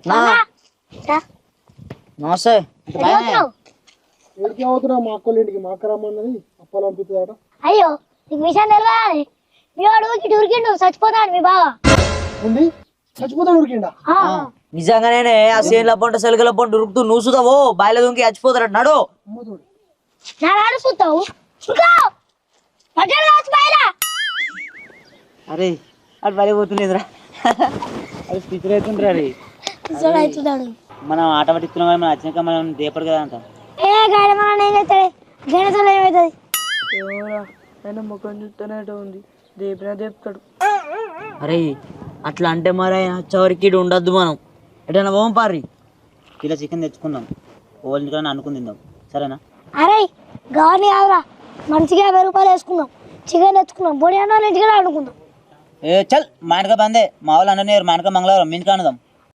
నమస్తే. ఎడికి అవుతున్నా మా అక్కలు ఇంటికి మా అక్క రమ్మన్నది అప్పాలు పంపిస్తుందట. అయ్యో నీకు విషయం తెలియదు. మీ వాడు ఉరికిండు చచ్చిపోతాడు మీ బావ. ఉంది చచ్చిపోతాడు ఉరికిండా? నిజంగానే ఆ సేన్ల పంట సెలకల పంట ఉరుకుతూ నూసుదావో బాయిల దొంగి చచ్చిపోతాడు నాడు. నాడు చూస్తావు అరే అది పడిపోతుందిరా, అది పిచ్చర్ అవుతుందిరా. అవుతున్నాడు. మనం ఆట పట్టిస్తున్నాం కానీ మనం వచ్చినాక మనం దేపడు కదా అంట. ఏ గాడి మనం ఏం చేస్తాడు? గణితం ఏమవుతుంది? ఆయన ముఖం చూస్తూనే ఉంది, దేపినా దేపుతాడు. అరే అట్లా అంటే మరి చివరికి ఉండద్దు. మనం ఎటైనా పోం పారి కిలో చికెన్ తెచ్చుకుందాం, ఓళ్ళని అనుకుని తిందాం, సరేనా? అరే గవర్ని కాదురా, మంచిగా 50 రూపాయలు వేసుకుందాం, చికెన్ తెచ్చుకుందాం, బొడి అన్న ఇంటికి అనుకుందాం. ఏ చల్ మా ఇంటికి బందే, మా వాళ్ళు అన్నీ మా ఇంటికి మంగళవారం మీ ఇంటికి అనుదాం.